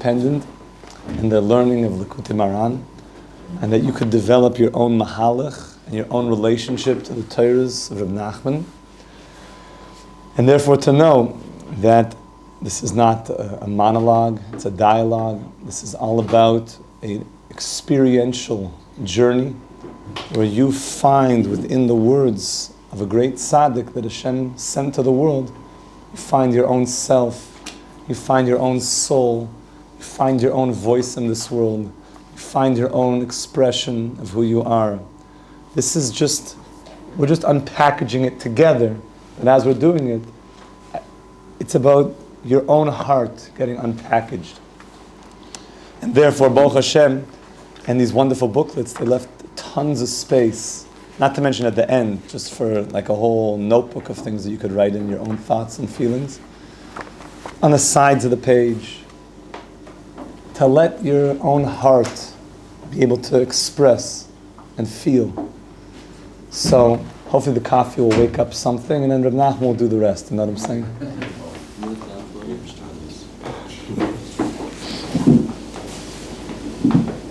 independent in the learning of Likutei Moharan, and that you could develop your own mahalach and your own relationship to the Torahs of Rebbe Nachman. And therefore to know that this is not a monologue, it's a dialogue. This is all about an experiential journey where you find within the words of a great tzaddik that Hashem sent to the world, you find your own self, you find your own soul, you find your own voice in this world, you find your own expression of who you are. This is just, we're just unpackaging it together, and as we're doing it, it's about your own heart getting unpackaged. And therefore, Baruch Hashem, and these wonderful booklets, they left tons of space, not to mention at the end, just for like a whole notebook of things that you could write in your own thoughts and feelings, on the sides of the page, to let your own heart be able to express and feel. So, hopefully the coffee will wake up something, and then Rebbe Nachman will do the rest, you know what I'm saying?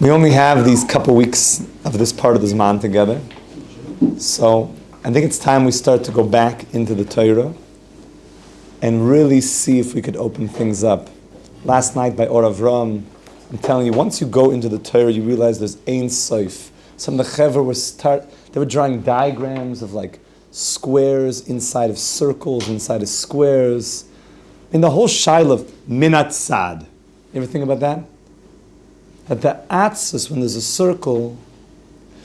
We only have these couple weeks of this part of the Zman together. So I think it's time we start to go back into the Torah and really see if we could open things up. Last night by Or Avram, I'm telling you, once you go into the Torah, you realize there's Ein Sof. Some of the Chevera they were drawing diagrams of like squares inside of circles, inside of squares. In the whole shaila of Minat Sad. You ever think about that? That the atzis, when there's a circle,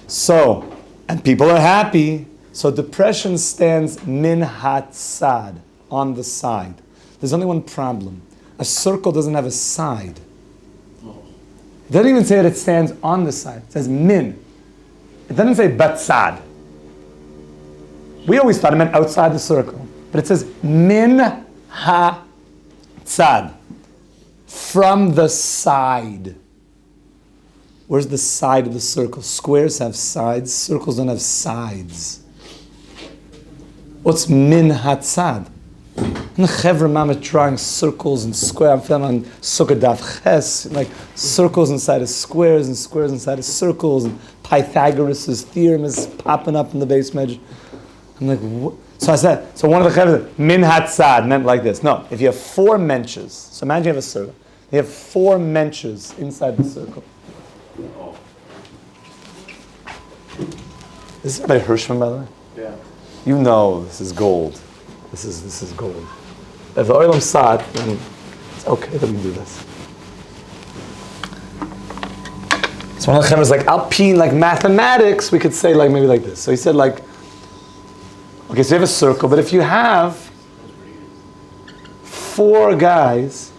so, and people are happy, so depression stands min hatzad, on the side. There's only one problem. A circle doesn't have a side. It doesn't even say that it stands on the side. It says min. It doesn't say batzad. We always thought it meant outside the circle. But it says min hatzad, from the side. Where's the side of the circle? Squares have sides, circles don't have sides. What's min hatzad? And the Chevra Mama drawing circles and squares. I'm feeling on Sukkah Daf Ches, like circles inside of squares and squares inside of circles, and Pythagoras' theorem is popping up in the base measure. I'm like, what? So I said, so one of the Chevra said, min hatzad meant like this. No, if you have four menches, so imagine you have a circle. You have four menches inside the circle. This is by Hirschman, by the way? Yeah. You know this is gold. This is gold. If the Olam saw it, then it's okay that we do this. So one of the Chem is like, Alpine, like mathematics, we could say like maybe like this. So he said like, okay, so you have a circle, but if you have four guys,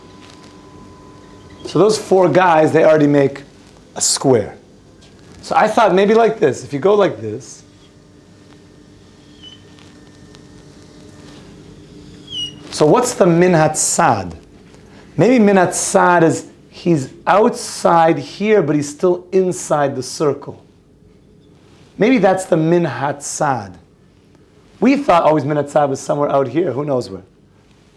so those four guys, they already make a square. So I thought maybe like this. If you go like this, so what's the min hatzad? Maybe min hatzad is he's outside here, but he's still inside the circle. Maybe that's the min hatzad. We thought always min hatzad was somewhere out here. Who knows where?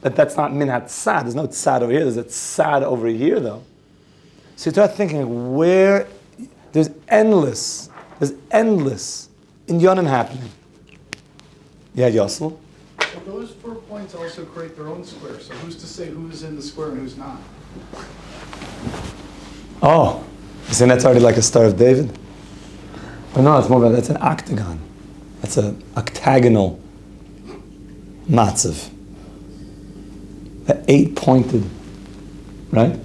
But that's not min hatzad. There's no tzad over here. There's a tzad over here, though. So you start thinking, where, there's endless inyanim happening. Yeah, Yossel? So those 4 points also create their own square. So who's to say who's in the square and who's not? Oh, you saying that's already like a Star of David? But no, it's more about, that's an octagon. That's an octagonal matzav. That 8-pointed, right?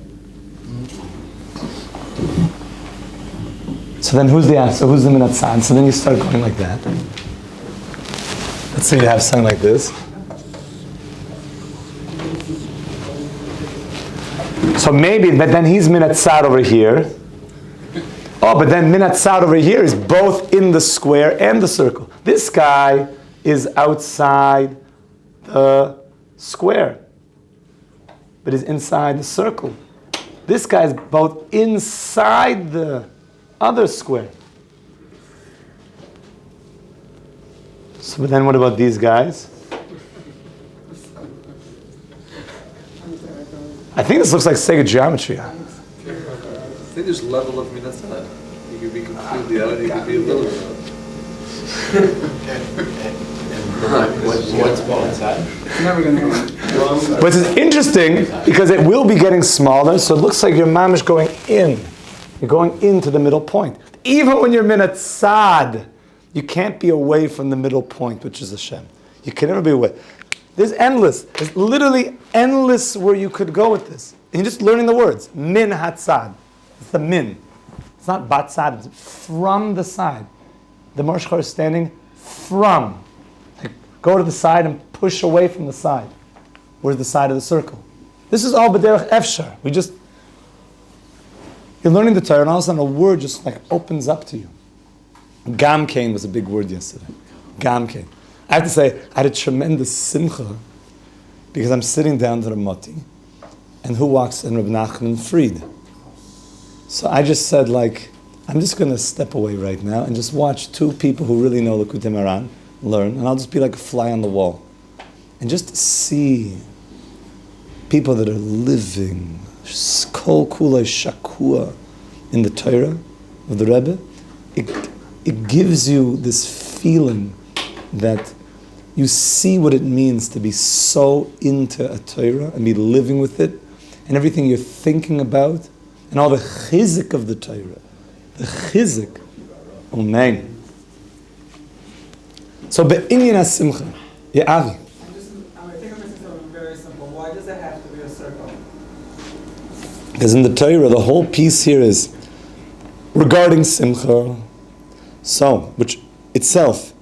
So then who's the answer? Who's the minat tzad? So then you start going like that. Let's say you have something like this. So maybe, but then he's minat tzad over here. Oh, but then minat tzad over here is both in the square and the circle. This guy is outside the square, but is inside the circle. This guy is both inside the other square. So then what about these guys? I think this looks like Sega geometry. think there's level of minatzad. You could be completely out, you could be a little bit out. What's inside? It's never going to happen. But it's interesting because it will be getting smaller, so it looks like your mamish going in. You're going into the middle point. Even when you're minatzad, you can't be away from the middle point, which is Hashem. You can never be away. There's endless. There's literally endless where you could go with this. And you're just learning the words. Min hatzad. It's the min. It's not batzad. It's from the side. The Marshchar is standing from. Like, go to the side and push away from the side. Where's the side of the circle? This is all b'derech efshar. You're learning the Torah, and all of a sudden a word just like opens up to you. Gamkein was a big word yesterday. Gamkein. I have to say, I had a tremendous simcha because I'm sitting down to the Moti, and who walks in? Rebbe Nachman Fried. So I just said, like, I'm just going to step away right now and just watch two people who really know Likutei Moharan learn, and I'll just be like a fly on the wall. And just see people that are living, kol kulei shakua in the Torah of the Rebbe, it gives you this feeling that you see what it means to be so into a Torah and be living with it, and everything you're thinking about, and all the chizik of the Torah. The chizik. Amen. So, be'inyan ha-simcha. Yeah, Avi. I think I'm missing something very simple. Why does it have to be a circle? Because in the Torah, the whole piece here is regarding simcha. So, which itself,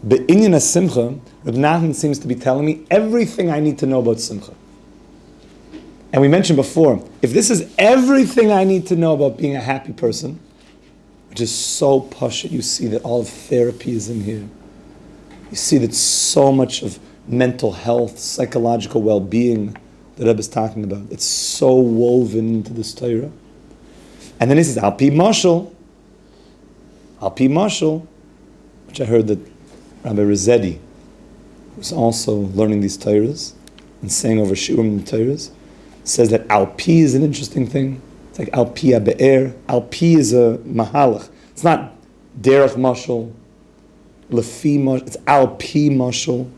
be'inyan ha-simcha, Rebbe Nachman seems to be telling me everything I need to know about simcha. And we mentioned before, if this is everything I need to know about being a happy person, which is so pashut, you see that all of therapy is in here. You see that so much of mental health, psychological well-being that Rebbe is talking about, it's so woven into this Torah. And then he says, Al-Pi Mashal, which I heard that Rabbi Rossetti, who's also learning these Torahs and saying over Shiurim the Torahs, says that Al-Pi is an interesting thing. It's like Al-Pi Be'er. Al-Pi is a mahalach. It's not derech mashal, lefi mashal. It's Al-Pi mashal.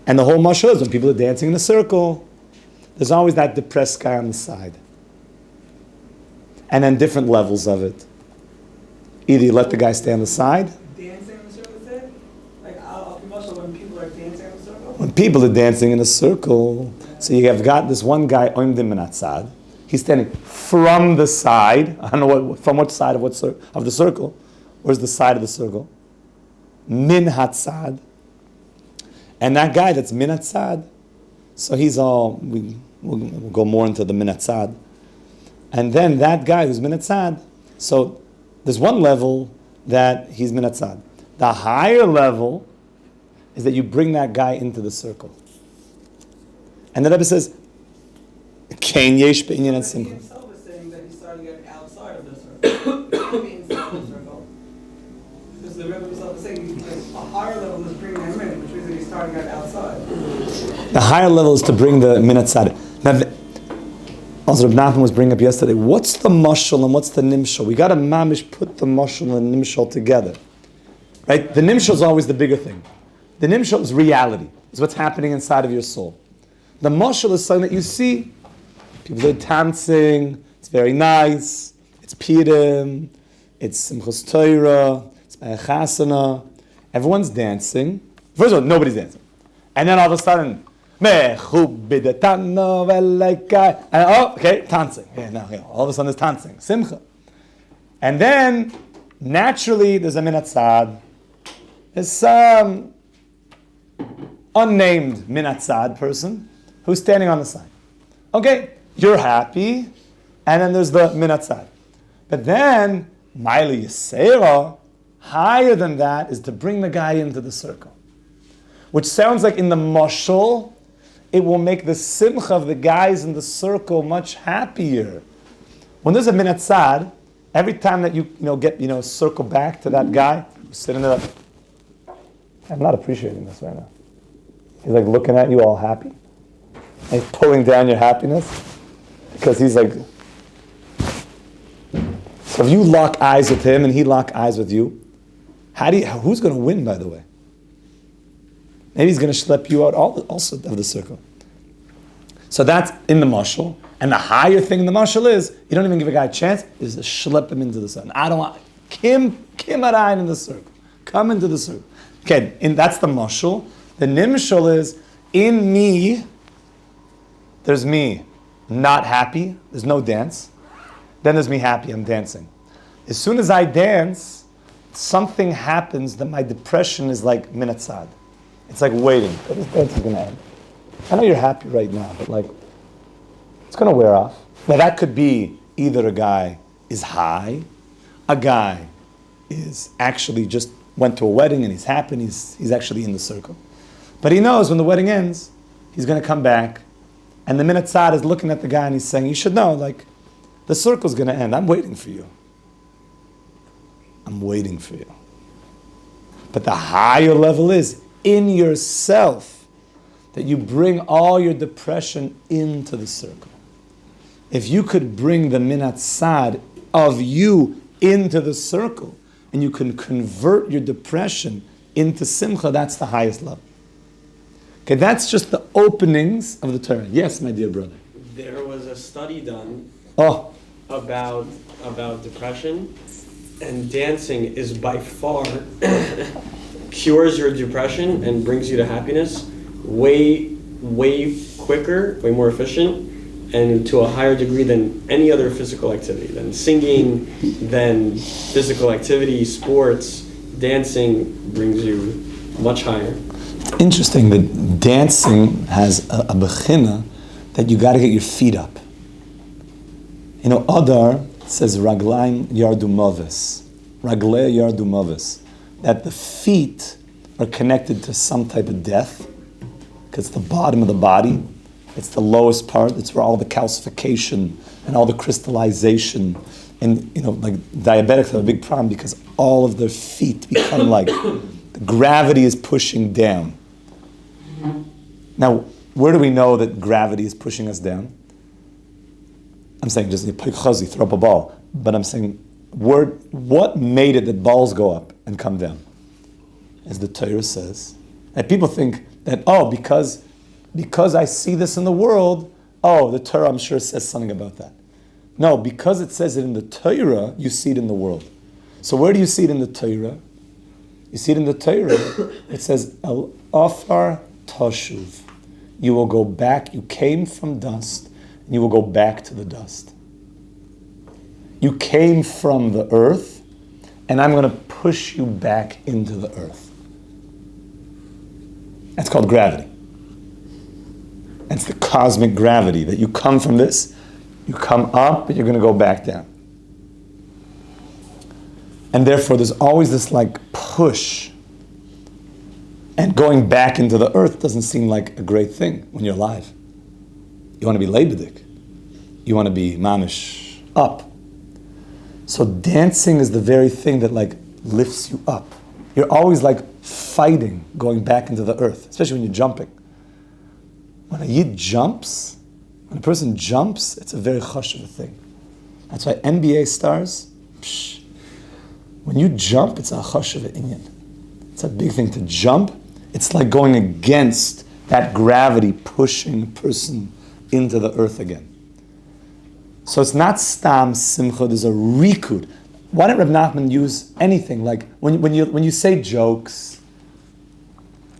And the whole mashal is when people are dancing in a circle, there's always that depressed guy on the side. And then different levels of it. Either you let the guy stay on the side. Dancing in the circle, say? Like, when people are dancing in a circle? When people are dancing in a circle, so you have got this one guy, Oimdim Minatzad. He's standing from the side. I don't know from what side of the circle. Where's the side of the circle? Min Hatzad. And that guy that's Min Hatzad, so he's all, we'll go more into the Min Hatzad. And then that guy who's Min Hatzad, so there's one level that he's Min Hatzad. The higher level is that you bring that guy into the circle. And the Rebbe says, Kain yesh be'inyan He simcha. himself is saying that he's starting to get outside of the circle. Not be inside the circle. Because the Rebbe himself is saying a higher level is bringing him in, which means that he's starting to get outside. The higher level is to bring the minat tzad. Now, also Rebbe Nachman was bringing up yesterday, what's the mashal and what's the nimshal? We got to mamish put the mashal and the nimshal together. Right? The nimshal is always the bigger thing. The nimshal is reality. It's what's happening inside of your soul. The mashal is something that you see. People are dancing. It's very nice. It's Purim. It's Simchas Torah. It's Chasana. Everyone's dancing. First of all, nobody's dancing. And then all of a sudden, and dancing. All of a sudden there's dancing. Simcha. And then, naturally, there's a minat tzad. There's some unnamed minat tzad person who's standing on the side. Okay, you're happy, and then there's the minat tzad. But then, Maili Yisera, higher than that, is to bring the guy into the circle. Which sounds like in the mashal, it will make the simcha of the guys in the circle much happier. When there's a minat tzad, every time that you circle back to that guy who's sitting there, like, I'm not appreciating this right now. He's like looking at you all happy. And he's pulling down your happiness because he's like, So if you lock eyes with him and he lock eyes with you, who's going to win, by the way? Maybe he's going to schlep you out also of the circle. So that's in the mashal. And the higher thing in the mashal is, you don't even give a guy a chance, is to schlep him into the sun. I don't want, Kim Arayin in the circle. Come into the circle. Okay, and that's the mashal. The nimshal is, in me, there's me not happy, there's no dance. Then there's me happy, I'm dancing. As soon as I dance, something happens that my depression is like minatzad. It's like waiting. This dance is going to end. I know you're happy right now, but like, it's going to wear off. Now that could be either a guy is high, a guy is actually just went to a wedding and he's happy and he's actually in the circle. But he knows when the wedding ends, he's going to come back, and the minatzad is looking at the guy and he's saying, you should know, like, the circle's going to end. I'm waiting for you. I'm waiting for you. But the higher level is in yourself, that you bring all your depression into the circle. If you could bring the minatzad of you into the circle, and you can convert your depression into simcha, that's the highest level. Okay, that's just the openings of the Torah. Yes, my dear brother. There was a study done about depression, and dancing is by far cures your depression and brings you to happiness way quicker, way more efficient, and to a higher degree than any other physical activity, than singing, than physical activity, sports. Dancing brings you much higher. Interesting that dancing has a bechina that you got to get your feet up. You know, Adar says raglaim yardu moves, raglei yardu moves, that the feet are connected to some type of death, because it's the bottom of the body, it's the lowest part, it's where all the calcification and all the crystallization, and you know, like diabetics have a big problem because all of their feet become like, the gravity is pushing down. Now, where do we know that gravity is pushing us down? I'm saying just throw up a ball, but I'm saying what made it that balls go up and come down? As the Torah says, and people think that because I see this in the world, the Torah I'm sure says something about that. No, because it says it in the Torah, you see it in the world. So where do you see it in the Torah? You see it in the Torah. It says El Afar Tashuv. You will go back. You came from dust, and you will go back to the dust. You came from the earth, and I'm going to push you back into the earth. That's called gravity. That's the cosmic gravity, that you come from this, you come up, but you're going to go back down. And therefore, there's always this like push. And going back into the earth doesn't seem like a great thing when you're alive. You want to be lebedik. You want to be mamish up. So dancing is the very thing that like lifts you up. You're always like fighting going back into the earth, especially when you're jumping. When a yid jumps, when a person jumps, it's a very chush of a thing. That's why NBA stars, when you jump, it's a chush of an inyan. It's a big thing to jump. It's like going against that gravity pushing a person into the earth again. So it's not stam simcha, there's a rikud. Why didn't Rebbe Nachman use anything? Like when you say jokes,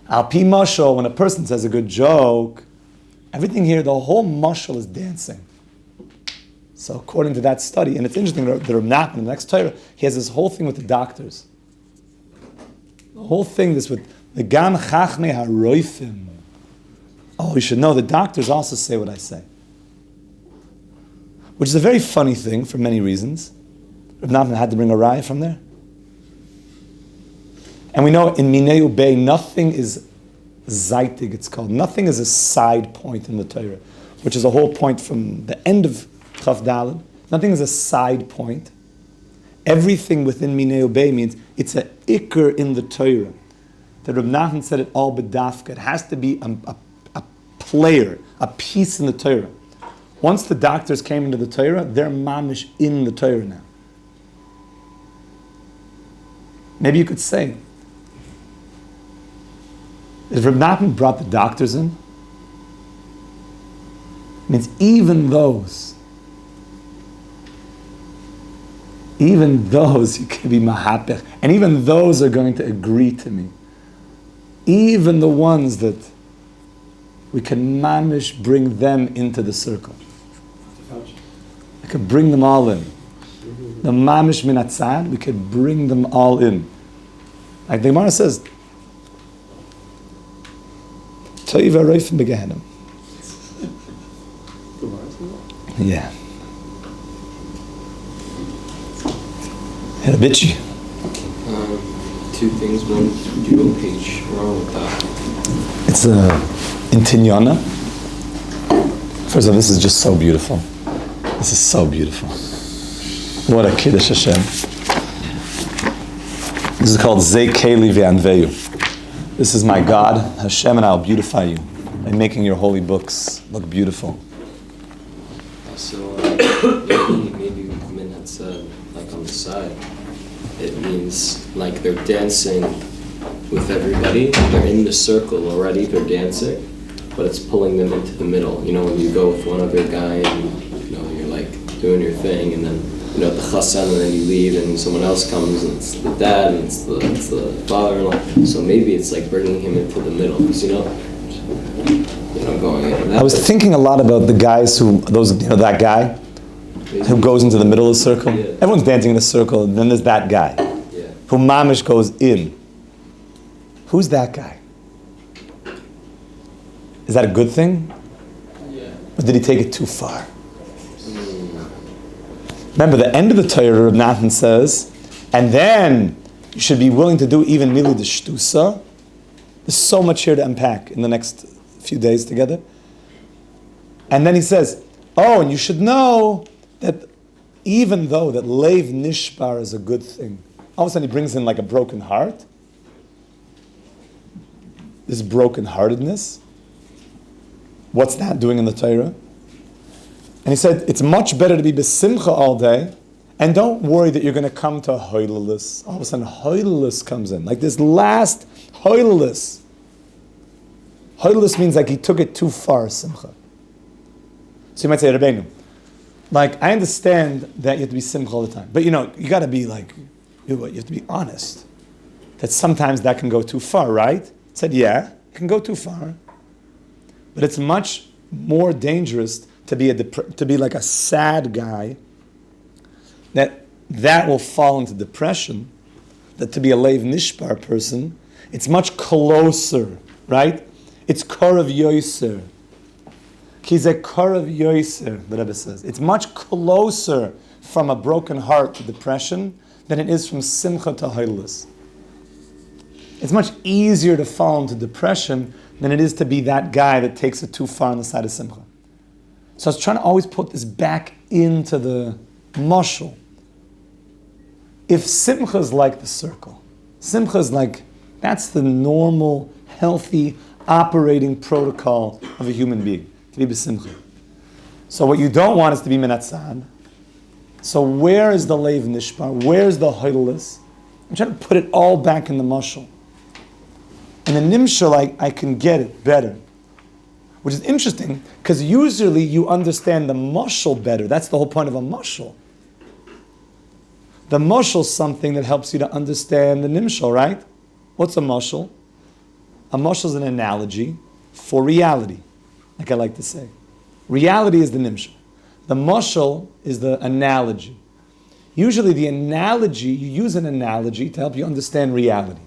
al pi mashal, when a person says a good joke, everything here, the whole mashal is dancing. So according to that study, and it's interesting, the Rebbe Nachman, in the next Torah, he has this whole thing with the doctors. The whole thing, this with the gam chachmei haroifim. Oh, you should know, the doctors also say what I say. Which is a very funny thing for many reasons. Rebbe Nachman had to bring a raya from there. And we know in Minei Ubei, nothing is zaitig, it's called. Nothing is a side point in the Torah, which is a whole point from the end of Chaf Daled. Nothing is a side point. Everything within Minei Ubei means it's an ikr in the Torah. The Rebbe Nachman said it all b'dafka. It has to be a player, a piece in the Torah. Once the doctors came into the Torah, they're mamish in the Torah now. Maybe you could say, if Rebbe Nachman brought the doctors in, it means even those you can be mahapech, and even those are going to agree to me. Even the ones that we can mamish bring them into the circle. I could bring them all in. The mamish min atzad, we could bring them all in. Like the Gemara says, Toiv Aroifim Begehenim. Yeah. Had a bitchy. Two things. One, do you go page wrong with that? It's in Tinyana. First of all, this is just so beautiful. This is so beautiful. What a Kiddush Hashem. This is called Zei Keli Ve'anveyu. This is my God, Hashem, and I'll beautify you by making your holy books look beautiful. So, maybe minutes, like on the side, it means like they're dancing with everybody. They're in the circle already, they're dancing, but it's pulling them into the middle. You know, when you go with one other guy and, you know, you're like doing your thing, and then, you know, at the chassan, and then you leave, and someone else comes, and it's the dad, and it's the father-in-law. So maybe it's like bringing him into the middle, because, you know, going in. I was thinking a lot about the guys that guy who goes into the middle of the circle. Yeah. Everyone's dancing in a circle, and then there's that guy who mamish goes in. Who's that guy? Is that a good thing? Yeah. Or did he take it too far? Remember, the end of the Torah, Rebbe Nachman says, and then you should be willing to do even mili de shtusa. There's so much here to unpack in the next few days together. And then he says, oh, and you should know that even though that leiv nishbar is a good thing, all of a sudden he brings in like a broken heart. This brokenheartedness. What's that doing in the Torah? And he said, it's much better to be besimcha all day, and don't worry that you're going to come to a hoilelis. All of a sudden, hoilelis comes in. Like this last hoilelis. Hoilelis means like he took it too far, simcha. So you might say, Rabbeinu, like, I understand that you have to be simcha all the time. But you know, you got to be like, you have to be honest. That sometimes that can go too far, right? I said, yeah, it can go too far. But it's much more dangerous to be like a sad guy, that will fall into depression, that to be a leiv nishbar person, it's much closer, right? It's korav yoser. Kizeh korav yoser, the Rebbe says. It's much closer from a broken heart to depression than it is from simcha to hoilus. It's much easier to fall into depression than it is to be that guy that takes it too far on the side of simcha. So I was trying to always put this back into the mashal. If simcha is like the circle, simcha is like, that's the normal, healthy, operating protocol of a human being, to be b'simcha. So what you don't want is to be minatzad. So where is the leiv nishbar? Where is the hoidelis? I'm trying to put it all back in the mashal. And the nimshal, I can get it better. Which is interesting, because usually you understand the mashal better. That's the whole point of a mashal. The mashal is something that helps you to understand the nimshal, right? What's a mashal? A mashal is an analogy for reality, like I like to say. Reality is the nimshal. The mashal is the analogy. Usually the analogy, you use an analogy to help you understand reality.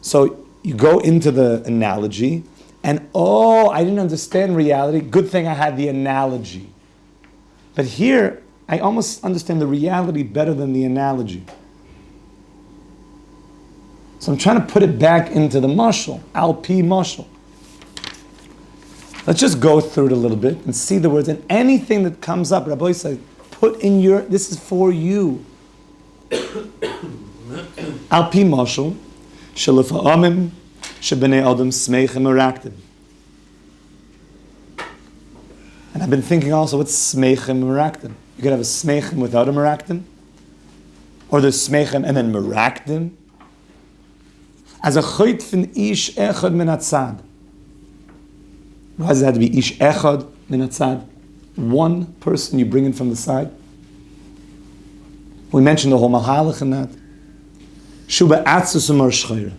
So you go into the analogy, and I didn't understand reality. Good thing I had the analogy. But here, I almost understand the reality better than the analogy. So I'm trying to put it back into the mashal, al-pi mashal. Let's just go through it a little bit and see the words. And anything that comes up, Rabbi said, put in this is for you. Al-pi mashal, shelifa amim, shebnei adam smeichem meraktim. And I've been thinking also, what's smeichem meraktim? You could have a smeichem without a meraktim. or the smechem and then merakdim. As a choit fin ish echad min hatzad. Why does it have to be ish echad min hatzad? One person you bring in from the side. We mentioned the whole mahalach in that. Shuba atzus umar shchayre.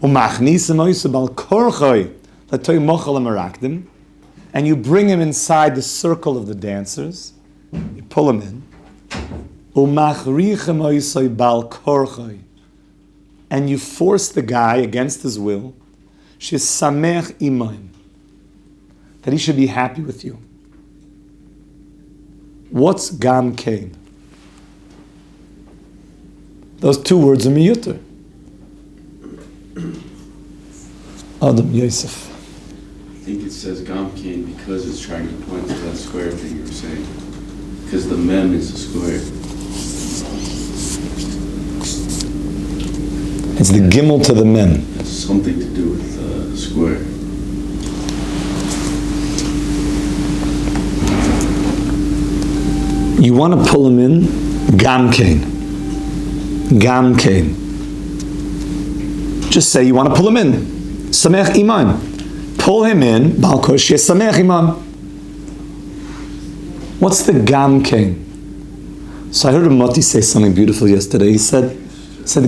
Umachnisem oise bal korchoy latoy mochel merakdim. And you bring him inside the circle of the dancers. You pull him in. Umachrichem oise bal korchoy. And you force the guy against his will, shesamech imaim, that he should be happy with you. What's gam kain? Those two words are miyuter. Adam Yosef. I think it says gam kain because it's trying to point to that square thing you were saying. Because the mem is a square. It's the gimel to the mem. It's something to do with the square. You want to pull him in, gam kain. Gam kain. Just say you want to pull him in. Samech iman. Pull him in, balkosh yesamech iman. What's the gam kain? So I heard a Moti say something beautiful yesterday. He said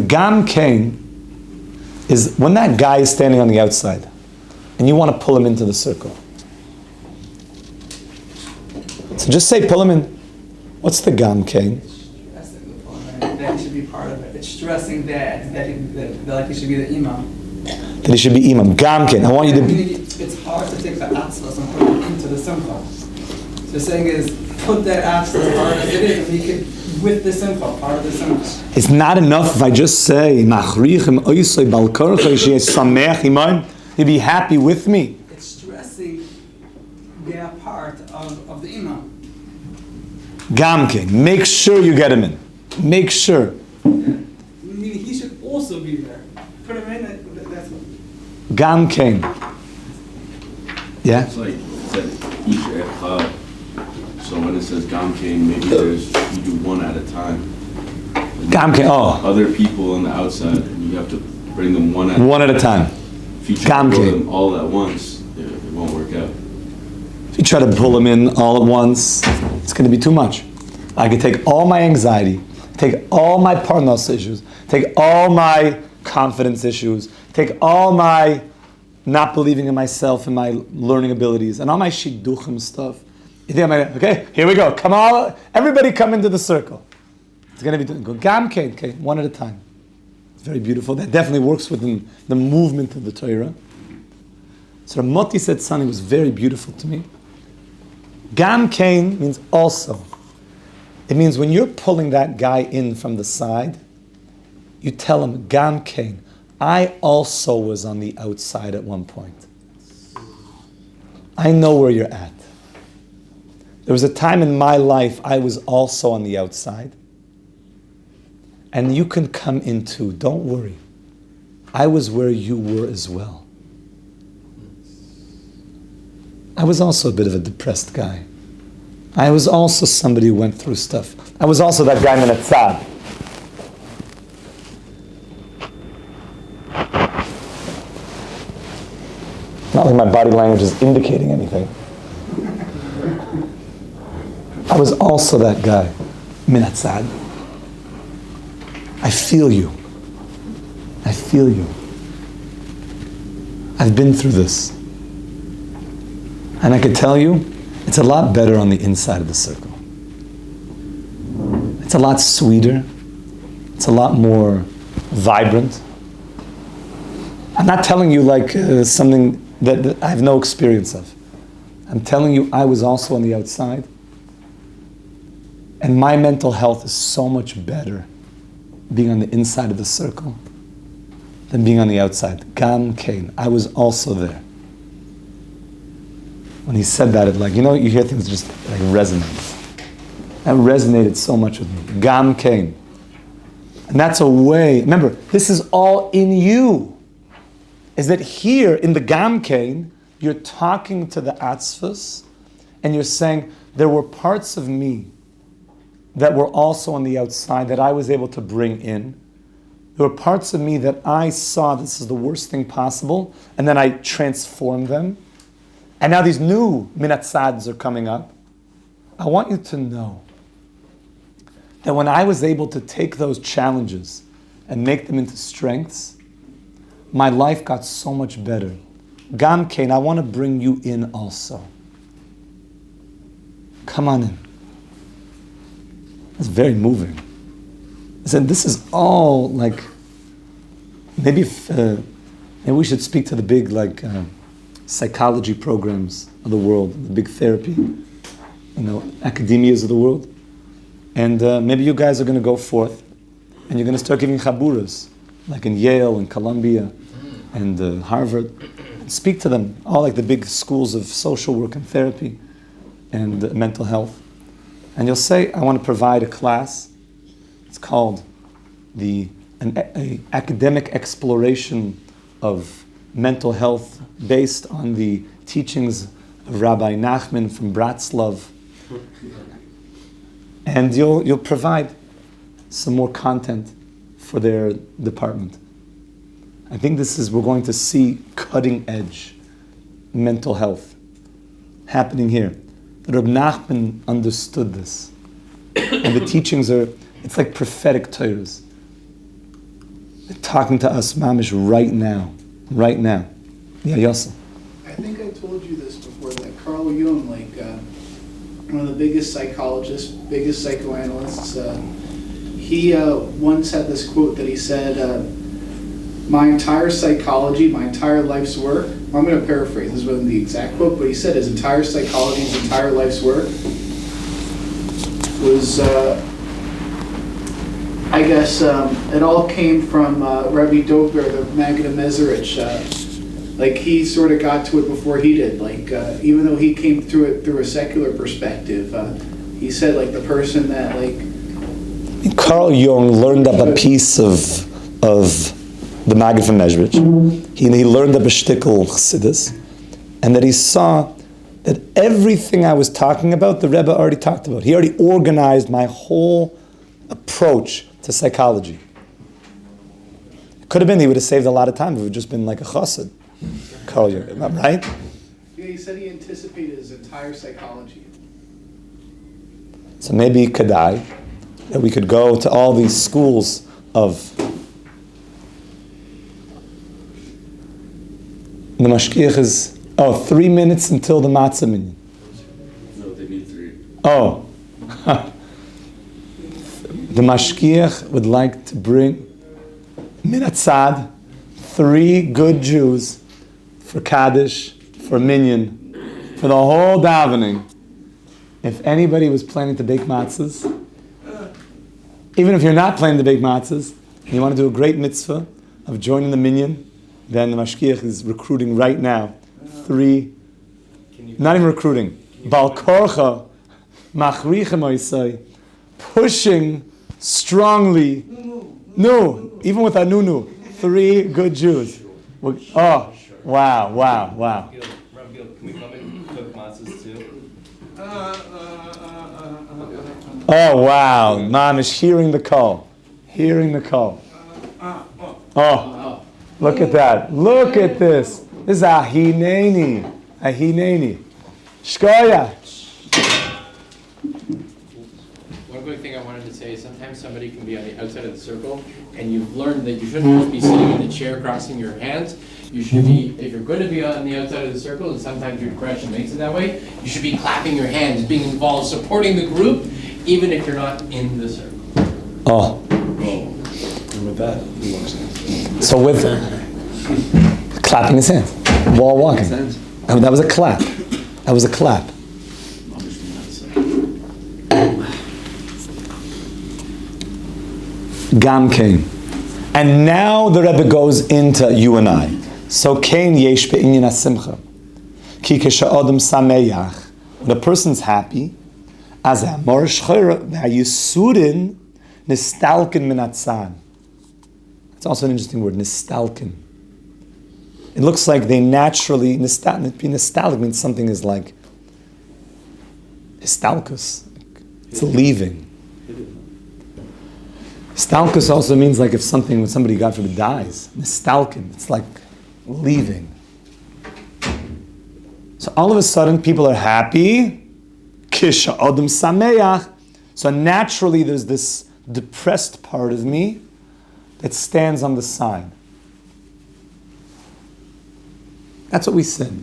gam kain is when that guy is standing on the outside and you want to pull him into the circle. So just say pull him in. What's the gam kain? That he should be part of it. It's stressing that like he should be the imam. That he should be imam. Gam kain. I want you to be. It's hard to take the atzvos and put it into the simcha. So the saying is, put that atzvos part as it is, and he could, with the simcha, part of the simcha. It's not enough if I just say, Machrichem oisoi bal korchoy shesamech iman. You'd be happy with me. It's stressing their part of the imam. Gam kain. Make sure you get him in. Make sure. Meaning he should also be there. Put him in, that's what. Gam kain. Yeah? It's like it said each echad. So when it says gam kain, maybe you do one at a time. Gam kain. Oh. Other people on the outside, and you have to bring them one at a time. If you try Gam to pull kain. them all at once, it won't work out. If you try to pull him in all at once, it's going to be too much. I could take all my anxiety, take all my parnas issues, take all my confidence issues, take all my not believing in myself and my learning abilities, and all my shidduchim stuff. You think okay, here we go. Come on, everybody come into the circle. It's going to be go gam kain, okay, one at a time. It's very beautiful. That definitely works within the movement of the Torah. So Ramoti said something was very beautiful to me. Gam kain means also. It means when you're pulling that guy in from the side, you tell him, gam kain, I also was on the outside at one point. I know where you're at. There was a time in my life I was also on the outside. And you can come in too, don't worry. I was where you were as well. I was also a bit of a depressed guy. I was also somebody who went through stuff. I was also that guy in Tzad. Not like my body language is indicating anything. I was also that guy, min hatzad. I feel you. I feel you. I've been through this. And I can tell you, it's a lot better on the inside of the circle. It's a lot sweeter. It's a lot more vibrant. I'm not telling you like something that I have no experience of. I'm telling you I was also on the outside. And my mental health is so much better being on the inside of the circle than being on the outside. Gam kain. I was also there. When he said that, it you hear things just like resonate. That resonated so much with me. Gam kain. And that's a way, remember, this is all in you. Is that here in the gam kain, you're talking to the atzvus and you're saying, there were parts of me that were also on the outside that I was able to bring in. There were parts of me that I saw this is the worst thing possible, and then I transformed them. And now these new minatzads are coming up. I want you to know that when I was able to take those challenges and make them into strengths, my life got so much better. Gam Kain, I want to bring you in also. Come on in. It's very moving. I said, this is all like, maybe we should speak to the big psychology programs of the world, the big therapy, academias of the world. And maybe you guys are going to go forth and you're going to start giving chaburas, like in Yale and Columbia and Harvard. Speak to them, all like the big schools of social work and therapy and mental health. And you'll say, I want to provide a class. It's called an academic exploration of mental health based on the teachings of Rebbe Nachman from Bratslav. And you'll provide some more content for their department. I think we're going to see cutting edge mental health happening here. Rebbe Nachman understood this. And the teachings it's like prophetic Torahs. They're talking to us, mamish, right now. Yeah, Yosef. I think I told you this before, that Carl Jung, one of the biggest psychologists, biggest psychoanalysts, he once had this quote that he said, my entire psychology, my entire life's work, I'm going to paraphrase, this wasn't the exact quote, but he said his entire psychology, his entire life's work was, it all came from Rebbe Dober, the Maggid of Mezerich. He sort of got to it before he did. Even though he came through it through a secular perspective, he said the person that Carl Jung learned up a piece of the Maggid from Mezerich. He learned up a shtickle chassidus, and that he saw that everything I was talking about, the Rebbe already talked about. He already organized my whole approach to psychology. It could have been he would have saved a lot of time if it would have just been like a chassid. Carl Jung, right? Yeah, he said he anticipated his entire psychology. So maybe Kedai, that we could go to all these schools of the mashkiach is 3 minutes until the matzah minyan. No, they need 3. Oh. The mashkiach would like to bring minatzad 3 good Jews for Kaddish, for minyan, for the whole davening. If anybody was planning to bake matzahs, even if you're not planning to bake matzahs, and you want to do a great mitzvah of joining the minyan, then the mashkiach is recruiting right now 3, not even recruiting, Bal Korcha, Machrichem Oisai, pushing strongly, even with a nunu, 3 good Jews. Oh, wow. Can we come and cook matzahs too? Oh, wow. Mom is hearing the call. Oh, look at that. Look at this. This is a hineni. Shkoya. One quick thing I wanted to say is sometimes somebody can be on the outside of the circle, and you've learned that you shouldn't just be sitting in the chair crossing your hands. You should be, if you're going to be on the outside of the circle, and sometimes your depression makes it that way, you should be clapping your hands, being involved, supporting the group, even if you're not in the circle. Oh. And with that, he walks in. So with clapping his hands, wall walking. That was a clap. Gam came. And now the Rebbe goes into you and I. So Kain yesh be'inyan hasimcha. Ki kesha'odem sameach. When a person's happy, as a mor shchira v'hayisurin nistalkin min hatzad. It's also an interesting word, nistalkin. It looks like they naturally, nostalgic means something is like histalkus. It's leaving. Stalkus also means like if when somebody, God forbid, dies. Stalkin, it's like leaving. So all of a sudden, people are happy. Kisha Adam Sameach. So naturally, there's this depressed part of me that stands on the side. That's what we said.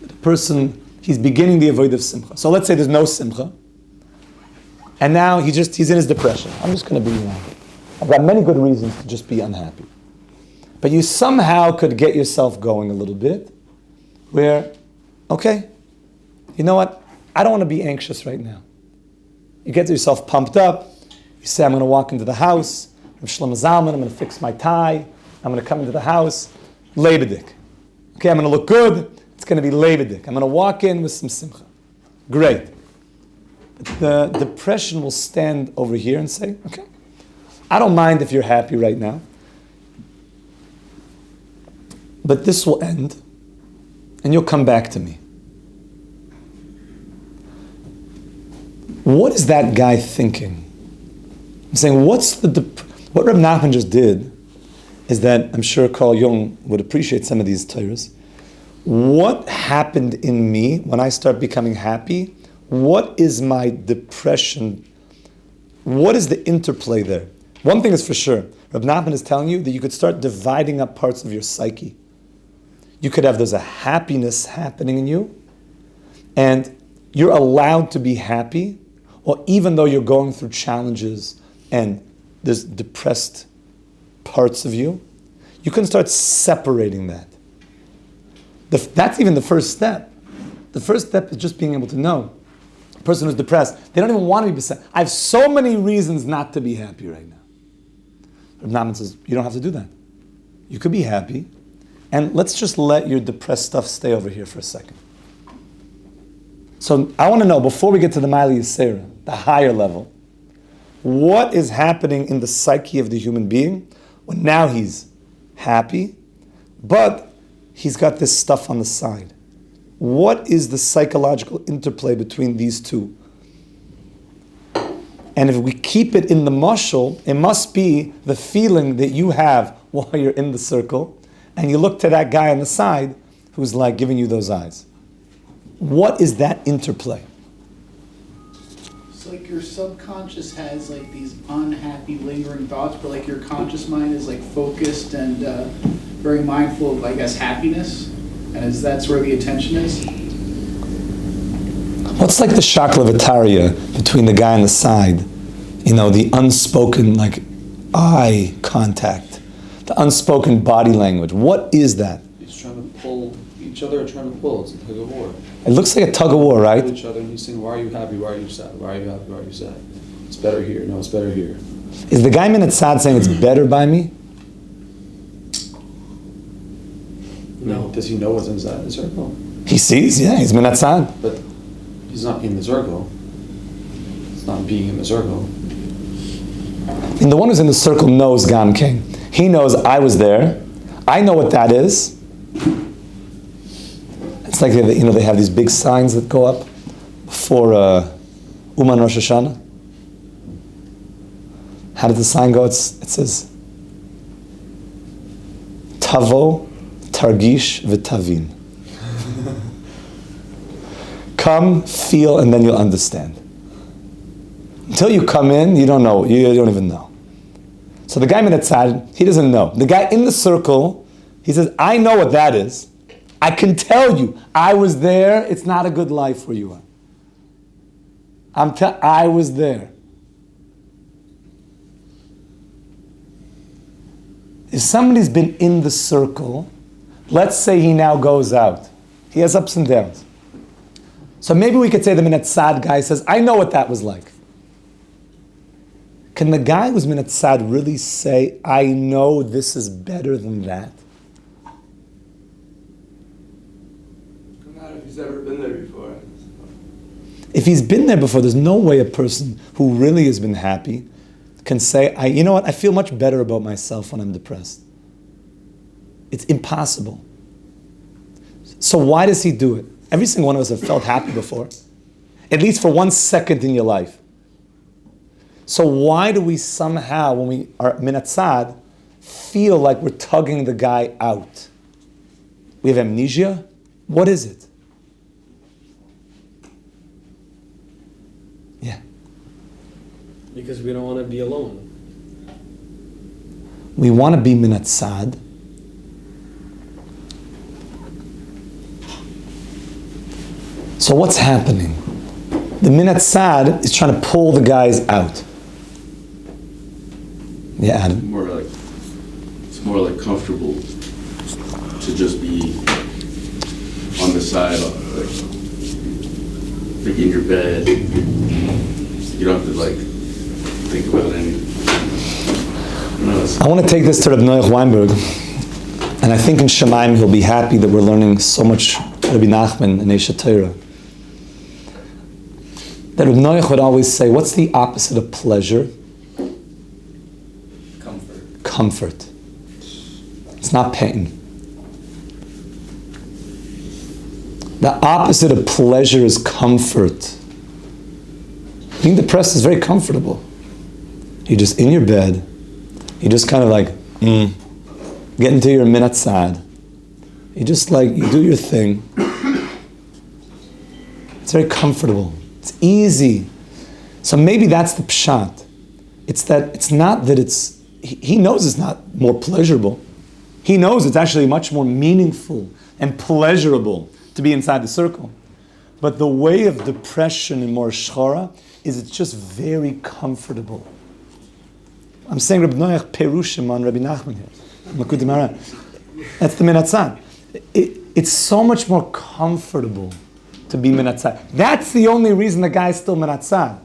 The person, he's beginning the avoid of simcha. So let's say there's no simcha. And now he's in his depression. I'm just going to be, I've got many good reasons to just be unhappy. But you somehow could get yourself going a little bit where, okay, you know what? I don't want to be anxious right now. You get yourself pumped up. You say, I'm going to walk into the house. I'm Shlomo Zalman. I'm going to fix my tie. I'm going to come into the house. Leibedik. Okay, I'm going to look good. It's going to be Leibedik. I'm going to walk in with some simcha. Great. But the depression will stand over here and say, okay, I don't mind if you're happy right now. But this will end, and you'll come back to me. What is that guy thinking? I'm saying, what Rebbe Nachman just did is that, I'm sure Carl Jung would appreciate some of these Torahs. What happened in me when I start becoming happy? What is my depression? What is the interplay there? One thing is for sure, Rebbe Nachman is telling you that you could start dividing up parts of your psyche. You could have, there's a happiness happening in you, and you're allowed to be happy, or even though you're going through challenges and there's depressed parts of you, you can start separating that. That's even the first step. The first step is just being able to know. A person who's depressed, they don't even want to be upset. I have so many reasons not to be happy right now. Rebbe Nachman says, you don't have to do that. You could be happy, and let's just let your depressed stuff stay over here for a second. So I want to know, before we get to the Ma'ale Yisera, the higher level, what is happening in the psyche of the human being when now he's happy, but he's got this stuff on the side? What is the psychological interplay between these two? And if we keep it in the mashal, it must be the feeling that you have while you're in the circle, and you look to that guy on the side who's like giving you those eyes. What is that interplay? It's like your subconscious has like these unhappy lingering thoughts, but like your conscious mind is like focused and very mindful of, I guess, happiness. And that's where the attention is? What's like the shakla v'tarya between the guy on the side? The unspoken like eye contact, the unspoken body language. What is that? He's trying to pull, each other are trying to pull. It's a tug of war. It looks like a tug of war, right? Pull each other and he's saying, why are you happy? Why are you sad? Why are you happy? Why are you sad? It's better here. No, it's better here. Is the guy minat sad saying it's better by me? No. Does he know what's inside the circle? He sees, yeah, he's minat sad. But he's not in the circle. It's not being in the circle. And the one who's in the circle knows Gam King. He knows I was there. I know what that is. It's like they have these big signs that go up before Uman Rosh Hashanah. How does the sign go? It says Tavo Targish V'Tavin. Come, feel, and then you'll understand. Until you come in, you don't know. You don't even know. So the guy minatzad, he doesn't know. The guy in the circle, he says, I know what that is. I can tell you, I was there. It's not a good life where you are. I was there. If somebody's been in the circle, let's say he now goes out. He has ups and downs. So maybe we could say the minatzad guy says, I know what that was like. Can the guy who's minatzad really say, I know this is better than that? Not if he's ever been there before. If he's been there before, there's no way a person who really has been happy can say, you know what, I feel much better about myself when I'm depressed. It's impossible. So why does he do it? Every single one of us have felt happy before, at least for 1 second in your life. So why do we somehow, when we are minatzad, feel like we're tugging the guy out? We have amnesia? What is it? Yeah. Because we don't want to be alone. We want to be minatzad. So what's happening? The minatzad is trying to pull the guys out. Yeah, Adam. It's more like comfortable to just be on the side, like in your bed. You don't have to think about anything. I want to take this to Rebbe Weinberg, and I think in Shemaim he'll be happy that we're learning so much Rebbe Nachman and Eshet Torah. That Rebbe Noach would always say, what's the opposite of pleasure? Comfort. It's not pain. The opposite of pleasure is comfort. Being depressed is very comfortable. You're just in your bed. You just kind of get into your minatzad. You just you do your thing. It's very comfortable. It's easy. So maybe that's the pshat. It's not that he knows it's not more pleasurable. He knows it's actually much more meaningful and pleasurable to be inside the circle. But the way of depression in Mor Shchora is it's just very comfortable. I'm saying Rebbe Noach Perushim on Rebbe Nachman here. Makutei Moharan. That's the minatzad. It's so much more comfortable to be minatzad. That's the only reason the guy's still minatzad.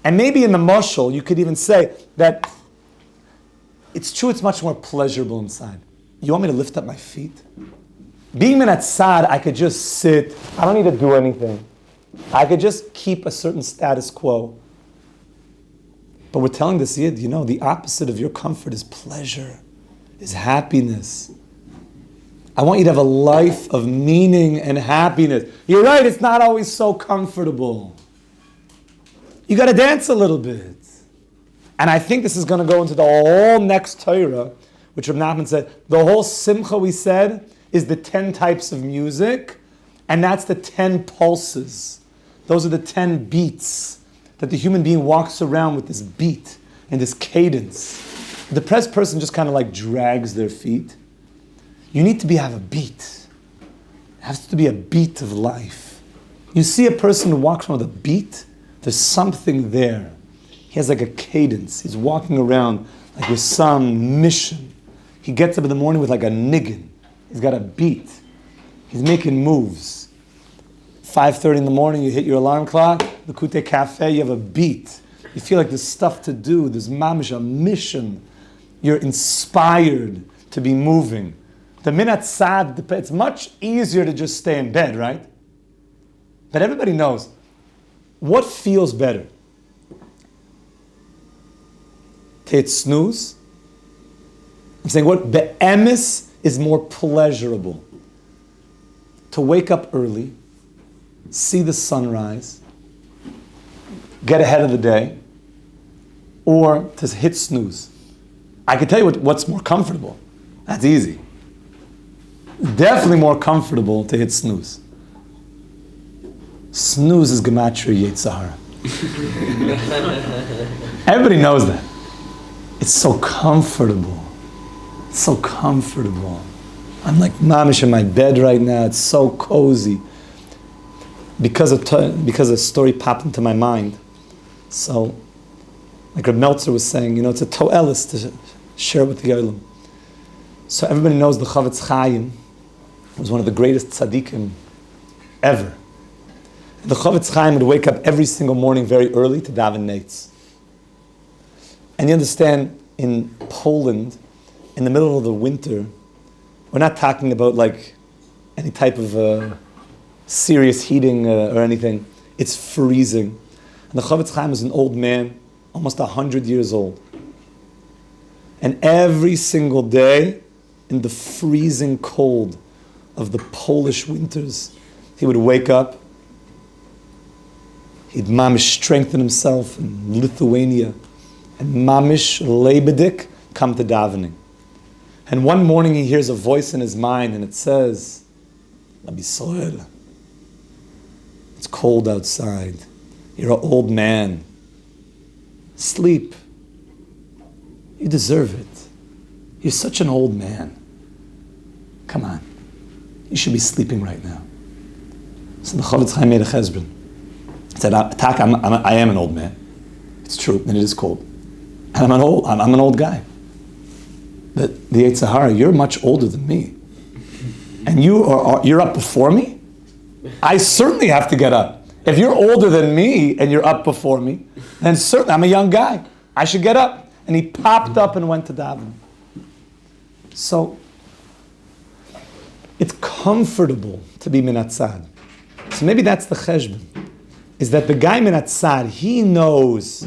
And maybe in the mashal, you could even say that it's true, it's much more pleasurable inside. You want me to lift up my feet? Being minatzad, I could just sit. I don't need to do anything. I could just keep a certain status quo. But we're telling this yid, the opposite of your comfort is pleasure, is happiness. I want you to have a life of meaning and happiness. You're right, it's not always so comfortable. You got to dance a little bit. And I think this is going to go into the whole next Torah, which Rebbe Nachman said, the whole simcha we said is the 10 types of music, and that's the 10 pulses. Those are the 10 beats that the human being walks around with, this beat and this cadence. The depressed person just kind of drags their feet. You need to have a beat. It has to be a beat of life. You see a person who walks around with a beat, there's something there. He has a cadence. He's walking around with some mission. He gets up in the morning with a niggin. He's got a beat. He's making moves. 5:30 in the morning, you hit your alarm clock, the Kute Cafe, you have a beat. You feel like there's stuff to do, there's mamish, a mission. You're inspired to be moving. The minatzad, it's much easier to just stay in bed, right? But everybody knows, what feels better? To hit snooze? I'm saying what be'emes is more pleasurable? To wake up early, see the sunrise, get ahead of the day, or to hit snooze. I can tell you what's more comfortable. That's easy. Definitely more comfortable to hit snooze. Snooze is gematria Yetzirah. Everybody knows that. It's so comfortable. It's so comfortable. I'm mamish in my bed right now. It's so cozy. Because a story popped into my mind. So, Reb Meltzer was saying, it's a to'elis to share with the Yolim. So everybody knows the Chavetz Chaim was one of the greatest tzaddikim ever. The Chavetz Chaim would wake up every single morning very early to daven nates. And you understand, in Poland, in the middle of the winter, we're not talking about any type of serious heating or anything. It's freezing. And the Chavetz Chaim is an old man, almost 100 years old. And every single day, in the freezing cold of the Polish winters, he would wake up, He'd mamish strengthen himself in Lithuania, and mamish lebedik come to davening. And one morning he hears a voice in his mind, and it says, "Abisrael, it's cold outside. You're an old man. Sleep. You deserve it. You're such an old man. Come on. You should be sleeping right now." So the Chofetz Chaim made a chesron. He said, I am an old man. It's true, and it is cold. And I'm an old guy. But the Yetzer Hara, you're much older than me. And you're up before me? I certainly have to get up. If you're older than me and you're up before me, then certainly I'm a young guy. I should get up. And he popped up and went to daven. So it's comfortable to be minatzad. So maybe that's the cheshbon, is that the guy minatzad, he knows,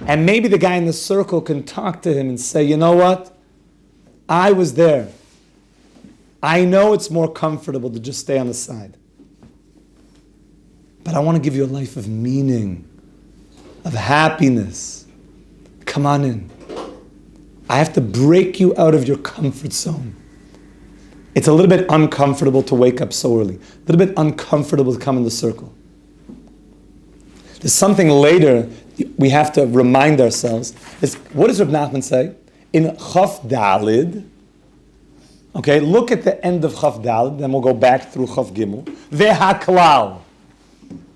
and maybe the guy in the circle can talk to him and say, you know what? I was there. I know it's more comfortable to just stay on the side. But I want to give you a life of meaning, of happiness. Come on in. I have to break you out of your comfort zone. It's a little bit uncomfortable to wake up so early. A little bit uncomfortable to come in the circle. There's something later we have to remind ourselves. What does Rebbe Nachman say? In Chaf Dalid, okay, look at the end of Chaf Dalid, then we'll go back through Chaf Gimel. Ve'haklal.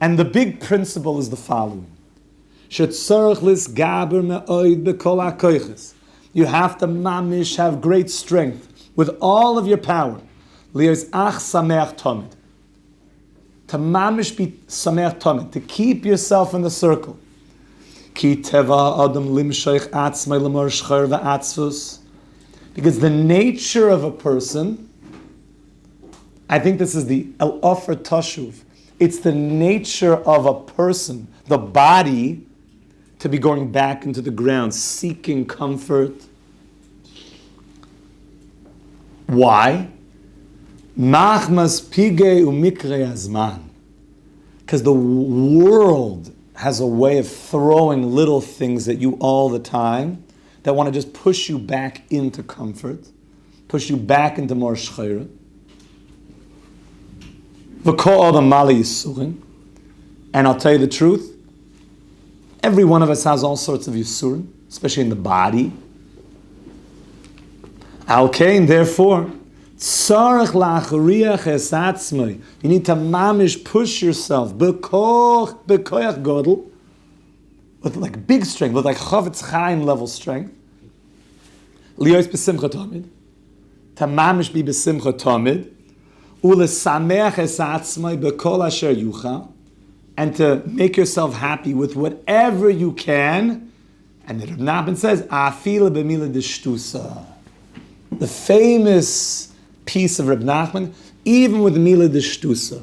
And the big principle is the following. You have to mamish, have great strength with all of your power. To mamish be sameach tomid, to keep yourself in the circle. Because the nature of a person, I think this is the El Ofer Tashuv, it's the nature of a person, the body, to be going back into the ground, seeking comfort. Why? Machmas pige umikre azman. Because the world has a way of throwing little things at you all the time that want to just push you back into comfort, push you back into more shchira. And I'll tell you the truth, every one of us has all sorts of yisurim, especially in the body. Al-Kain, therefore, you need to mamish, push yourself, with like big strength, with like Chofetz Chaim level strength. Liyos b'simcha tamid, to mamish be b'simcha tamid, ulesamech es atzmai b'kol asher yuchal, and to make yourself happy with whatever you can. And the Rebbe Nachman says, "Afila b'mila d'shtusa." The famous piece of Rebbe Nachman, even with mila d'shtusa,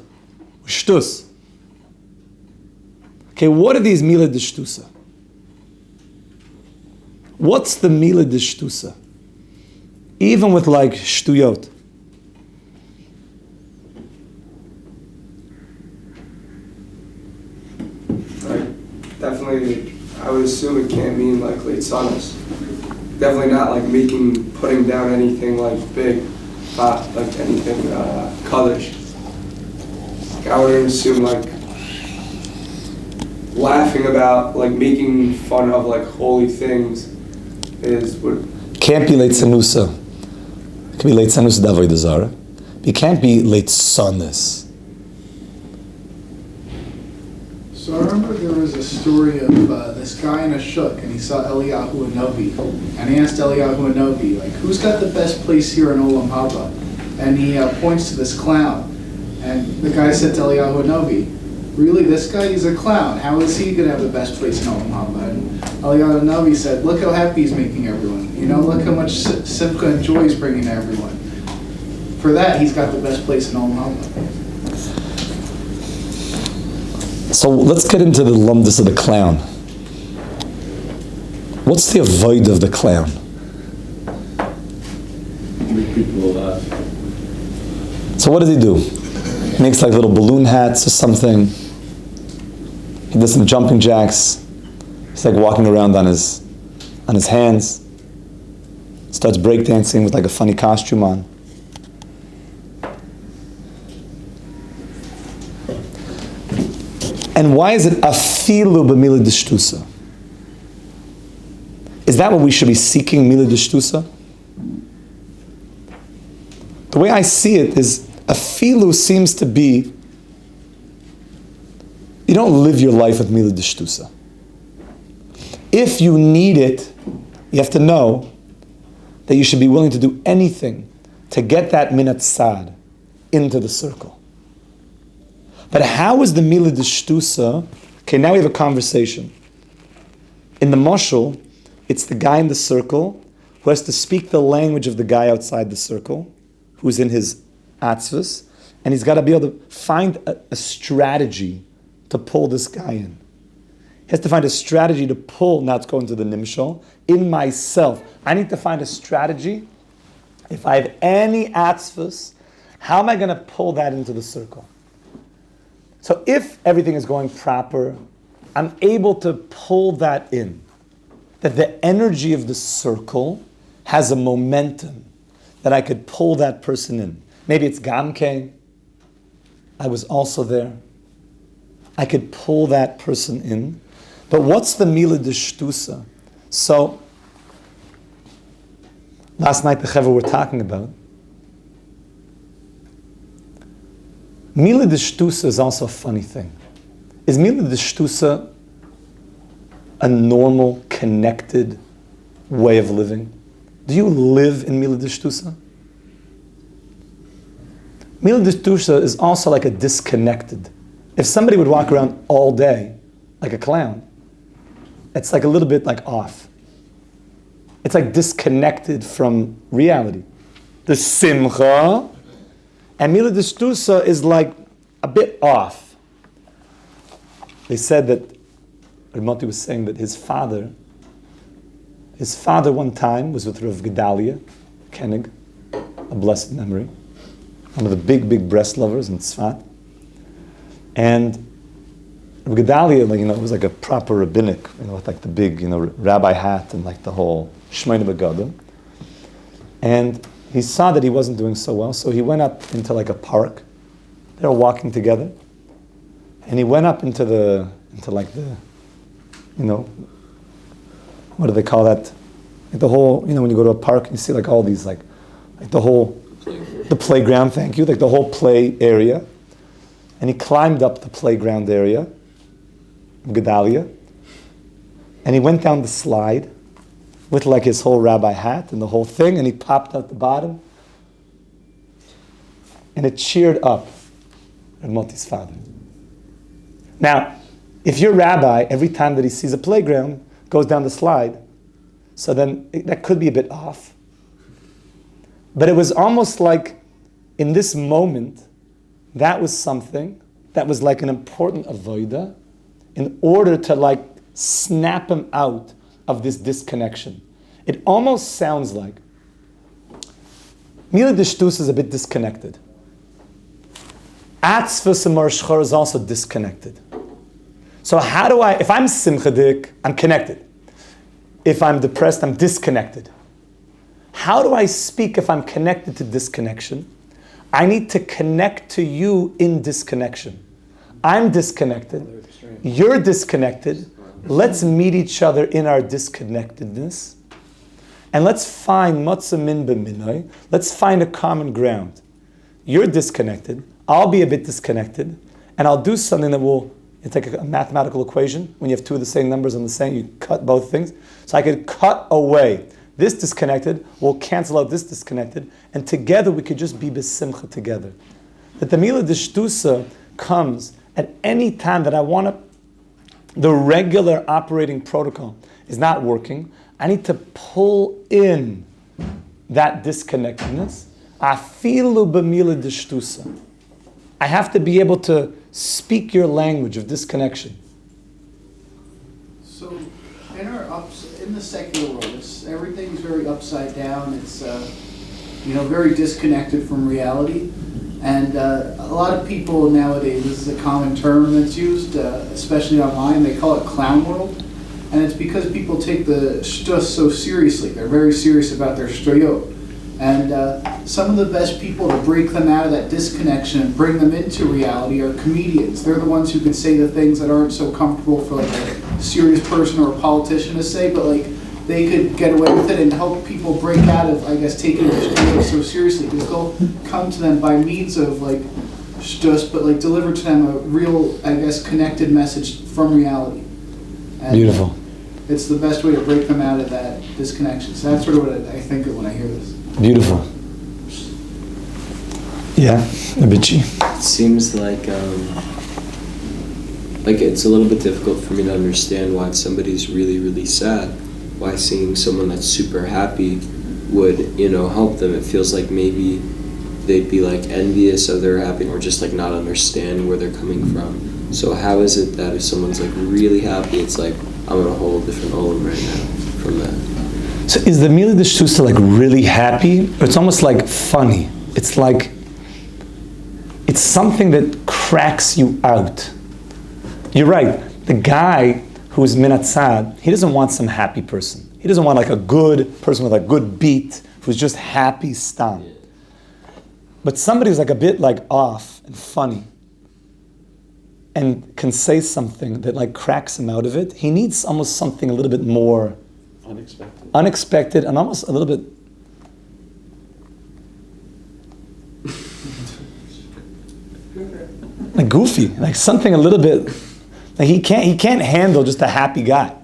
shtus. Okay, what are these mila d'shtusa? What's the mila d'shtusa? Even with like shtuyot. Definitely, I would assume it can't mean like leitzanos. Definitely not like putting down anything like big, like anything kaddish. I would assume like laughing about, like making fun of like holy things is what. Can't be leitzanusa. It can be leitzanusa d'avodah zarah. It can't be leitzanos. So I remember there was a story of this guy in a shuk, and he saw Eliyahu Hanavi, and he asked Eliyahu Hanavi, like, who's got the best place here in Olam Haba? And he points to this clown, and the guy said to Eliyahu Hanavi, really, this guy, he's a clown. How is he going to have the best place in Olam Haba? And Eliyahu Hanavi said, look how happy he's making everyone. You know, look how much simcha and joy he's bringing to everyone. For that, he's got the best place in Olam Haba. So let's get into the lumdus of the clown. What's the avoid of the clown? Make people laugh. So what does he do? He makes like little balloon hats or something. He does some jumping jacks. He's like walking around on his hands. Starts breakdancing with like a funny costume on. And why is it afilu b'mila d'shtusa? Is that what we should be seeking, mila d'shtusa? The way I see it is, afilu seems to be, you don't live your life with mila d'shtusa. If you need it, you have to know that you should be willing to do anything to get that minat sad into the circle. But how is the mila d'shtusa? Okay, now we have a conversation. In the mashal, it's the guy in the circle who has to speak the language of the guy outside the circle, who's in his atzvus, and he's got to be able to find a strategy to pull this guy in. He has to find a strategy to pull, now it's going to the nimshal, in myself. I need to find a strategy. If I have any atzvus, how am I going to pull that into the circle? So if everything is going proper, I'm able to pull that in. That the energy of the circle has a momentum that I could pull that person in. Maybe it's Gamke. I was also there. I could pull that person in. But what's the mila d'shtusa? So, last night the Chevera were talking about. Mila d'shtusa is also a funny thing. Is mila d'shtusa a normal, connected way of living? Do you live in mila d'shtusa? Mila d'shtusa is also like a disconnected. If somebody would walk around all day like a clown, it's like a little bit like off. It's like disconnected from reality. The simcha and mila d'shtusa is like a bit off. They said that Rebbe was saying that his father one time was with Rav Gedalia Koenig, a blessed memory, one of the big Breast lovers in Tzfat. And Rav Gedalia, it was like a proper rabbinic, with like the big, rabbi hat and like the whole Shmeina Begadim. And he saw that he wasn't doing so well, so he went up into like a park. They were walking together. And he went up into the what do they call that? Like the whole, when you go to a park and you see like all these, like the playground, thank you, like the whole play area. And he climbed up the playground area, Gedalia, and he went down the slide with like his whole rabbi hat and the whole thing, and he popped out the bottom, and it cheered up Moti's father. Now, if your rabbi, every time that he sees a playground, goes down the slide, so then that could be a bit off. But it was almost like, in this moment, that was something that was like an important avodah in order to like snap him out of this disconnection. It almost sounds like Mila d'shtusa is a bit disconnected. Atzvus and Marshchor is also disconnected. So how do if I'm simchadik, I'm connected. If I'm depressed, I'm disconnected. How do I speak if I'm connected to disconnection? I need to connect to you in disconnection. I'm disconnected. You're disconnected. Let's meet each other in our disconnectedness. And let's find matzah min b'minoi. Let's find a common ground. You're disconnected. I'll be a bit disconnected. And I'll do something that will, it's like a mathematical equation. When you have two of the same numbers on the same, you cut both things. So I could cut away this disconnected, will cancel out this disconnected, and together we could just be besimcha together. That the mila d'shtusa comes at any time that I want to, the regular operating protocol is not working. I need to pull in that disconnectedness. Afilu b'mila d'shtusa. I have to be able to speak your language of disconnection. So, in the secular world, everything's very upside down. It's very disconnected from reality, and a a lot of people nowadays, this is a common term that's used, especially online, they call it clown world. And it's because people take the shtus so seriously. They're very serious about their shtuyot. And some of the best people to break them out of that disconnection and bring them into reality are comedians. They're the ones who can say the things that aren't so comfortable for like a serious person or a politician to say, but like they could get away with it and help people break out of, I guess, taking the shtuyot so seriously. Because they'll come to them by means of like shtus, but like deliver to them a real, I guess, connected message from reality. And Beautiful. It's the best way to break them out of that disconnection. So that's sort of what I think of when I hear this. Beautiful. Yeah, Abichi. It seems like it's a little bit difficult for me to understand why if somebody's really, really sad, why seeing someone that's super happy would, help them. It feels like maybe they'd be like envious of their happy or just like not understand where they're coming from. So how is it that if someone's like really happy, it's like, I'm in a whole different olam right now from that? So is the Mila D'Shtusa like really happy? Or it's almost like funny. It's like, it's something that cracks you out. You're right. The guy who is minatzad, he doesn't want some happy person. He doesn't want like a good person with a good beat who's just happy stam. But somebody who's like a bit like off and funny and can say something that like cracks him out of it, he needs almost something a little bit more unexpected and almost a little bit like goofy, like something a little bit like he can't handle just a happy guy.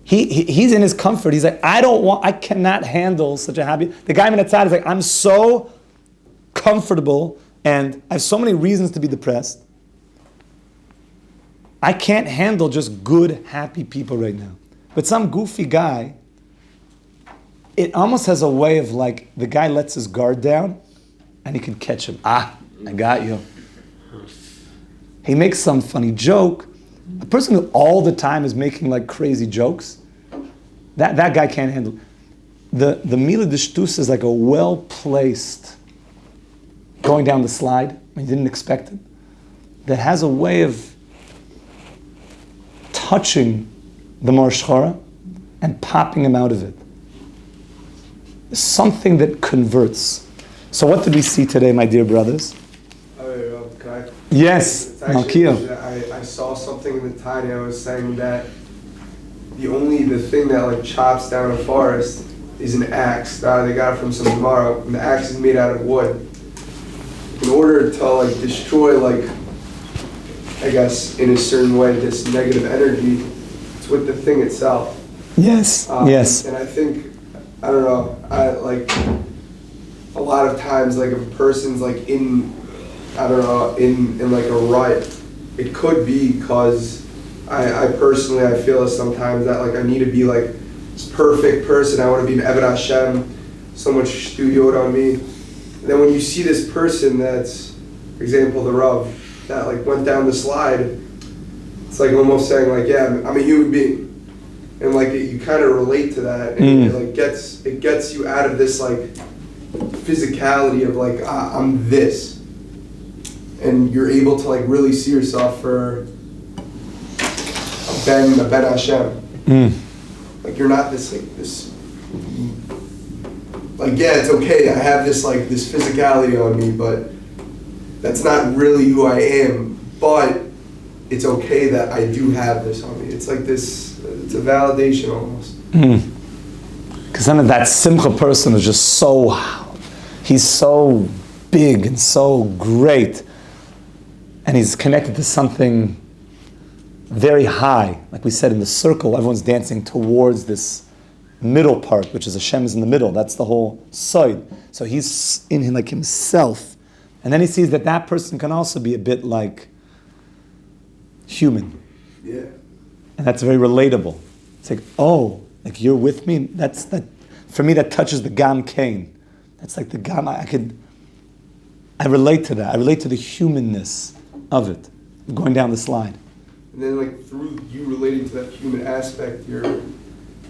He's in his comfort. He's like, I cannot handle such a happy. The guy in the tzad is like, I'm so comfortable and I have so many reasons to be depressed. I can't handle just good, happy people right now. But some goofy guy, it almost has a way of like, the guy lets his guard down and he can catch him. I got you. He makes some funny joke. A person who all the time is making like crazy jokes, that guy can't handle it. The Mila D'Shtusa is like a well-placed, going down the slide when you didn't expect it, that has a way of touching the Mar Shchara and popping him out of it. Something that converts. So what did we see today, my dear brothers? Can I? Yes, Malkia. I saw something in the Tanya. I was saying that the thing that like chops down a forest is an axe. They got it from some Gemara, and the axe is made out of wood. In order to like destroy like, I guess in a certain way, this negative energy, it's with the thing itself. Yes. Yes. And I think, I don't know, a lot of times like if a person's like in like a rut, it could be because I personally, I feel sometimes that like I need to be like this perfect person. I want to be an Eved Hashem, so much shtuyot on me. And then when you see this person that's, for example, the Rav, that like went down the slide, it's like almost saying like, yeah, I'm a human being. And like you kind of relate to that, and it like gets you out of this like physicality of like I'm this, and you're able to like really see yourself for a ben Hashem. Like you're not this like this. Like yeah, it's okay. I have this like this physicality on me, but that's not really who I am. But it's okay that I do have this on me. It's like this. It's a validation almost. Because then that simcha person is just so, he's so big and so great. And he's connected to something very high. Like we said in the circle, everyone's dancing towards this middle part, which is Hashem is in the middle. That's the whole side. So he's in him like himself. And then he sees that person can also be a bit like human. Yeah. And that's very relatable. It's like, oh, like you're with me. That for me. That touches the gam kain. That's like the gam. I relate to that. I relate to the humanness of it, going down the slide. And then, like through you relating to that human aspect, your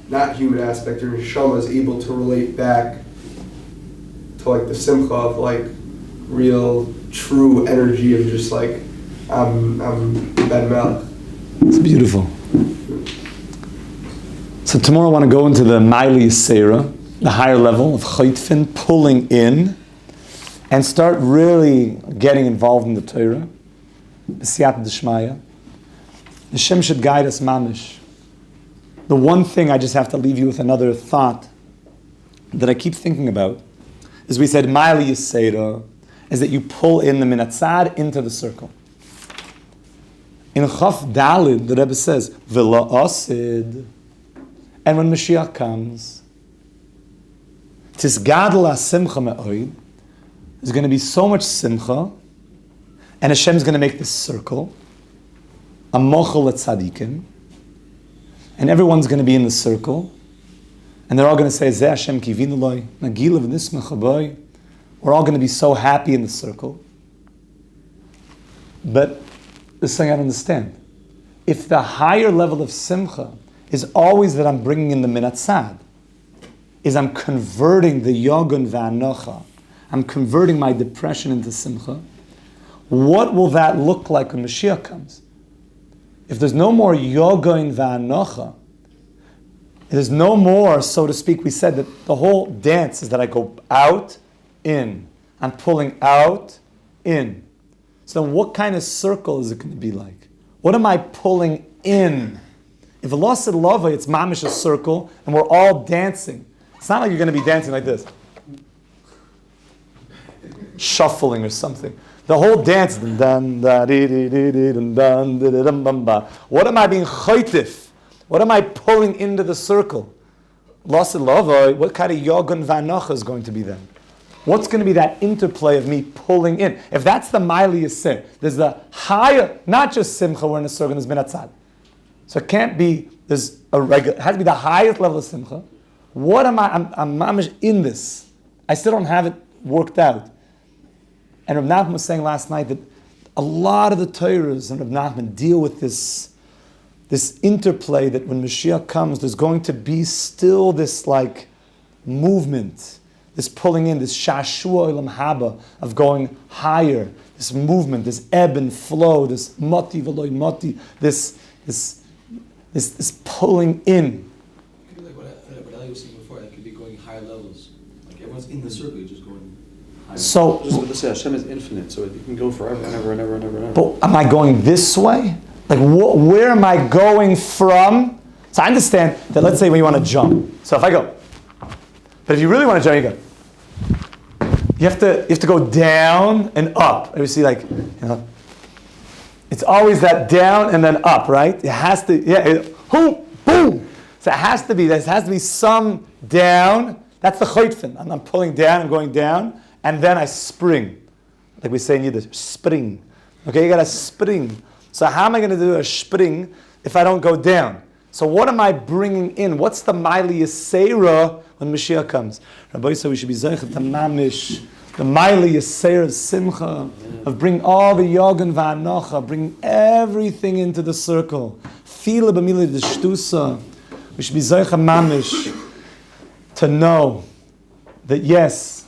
not human aspect, your neshama is able to relate back to like the simcha of like real true energy of just like, I'm Ben Melech. It's beautiful. So tomorrow I want to go into the Maili Yisera, the higher level of Chaytfin, pulling in, and start really getting involved in the Torah. B'siyata d'shmaya. Hashem should guide us mamish. The one thing I just have to leave you with another thought that I keep thinking about is we said Maili Yisera is that you pull in the minatzad into the circle. In Chaf Dalid, the Rebbe says, V'la asid. And when Mashiach comes, Tisgadol ha-simcha me'oid, there's going to be so much simcha, and Hashem's going to make this circle, a mochel tzadikim, and everyone's going to be in the circle, and they're all going to say, Zeh Hashem kivinu loi, nagilav nismach boy. We're all going to be so happy in the circle. But this thing I don't understand. If the higher level of simcha is always that I'm bringing in the minatzad, is I'm converting the yogun v'anocha, I'm converting my depression into simcha, what will that look like when Mashiach comes? If there's no more yogun v'anocha, there's no more, so to speak, we said that the whole dance is that I go out, in. I'm pulling out, in. So what kind of circle is it going to be like? What am I pulling in? If Allah said lava, it's mamish a circle, and we're all dancing. It's not like you're going to be dancing like this. Shuffling or something. The whole dance. What am I being chaytif? What am I pulling into the circle? Allah said lava, what kind of yogun v'anocha is going to be then? What's going to be that interplay of me pulling in? If that's the Maili Yisera, there's the higher, not just simcha, we're in a circle, there's minatzad. So it can't be, there's a regular, it has to be the highest level of simcha. What am I, I'm mamish in this. I still don't have it worked out. And Rebbe Nachman was saying last night that a lot of the Torahs and Rebbe Nachman deal with this interplay that when Mashiach comes, there's going to be still this like movement, this pulling in, this shashua olam haba of going higher, this movement, this ebb and flow, this moti v'loi moti, this pulling in. It could be like what Ali was saying before, it could be going higher levels. Like everyone's in the circle, you're just going higher. So, just let's say Hashem is infinite, so it can go forever and ever and ever and ever and ever. But am I going this way? Like, where am I going from? So I understand that, let's say when you want to jump. So if I go, but if you really want to jump, you go. You have to go down and up. You see, like, it's always that down and then up, right? It has to, boom. So it has to be, there has to be some down. That's the chaytfin. I'm pulling down, I'm going down, and then I spring. Like we say in Yiddish, spring. Okay, you got to spring. So how am I going to do a spring if I don't go down? So what am I bringing in? What's the Maili Yisera when Mashiach comes? Rabbi said we should be zeichet to mamish, the Maili Yisera of simcha, of bring all the yogan v'anocha, bring everything into the circle. Fila b'mila d'shtusa. We should be zeichet mamish to know that yes,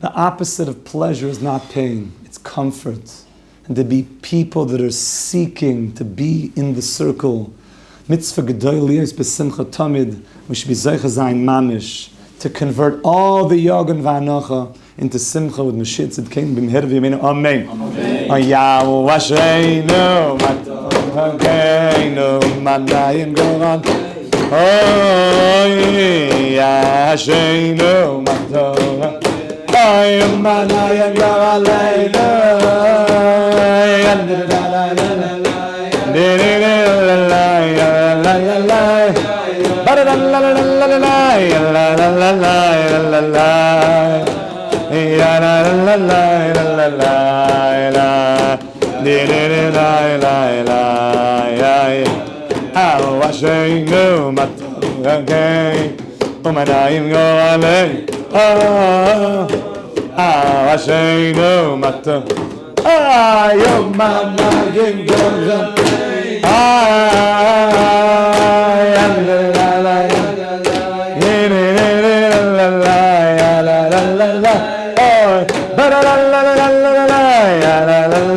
the opposite of pleasure is not pain, it's comfort. And to be people that are seeking to be in the circle. Mitzvah gedoyel is besimcha tamid. We should be zeicha zayin mamish to convert all the yogan v'anocha into simcha with Mashiach tzidkein b'mher v'yameinu. Amen. Ayahu Asheinu matokenu manayim goran. Ayahu Asheinu matokenu manayim goran.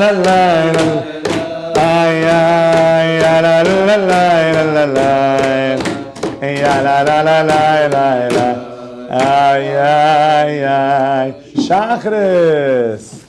la la la. Ay ay la la la la la la. Ya la la la la la la. Ay ay ay. Shachris.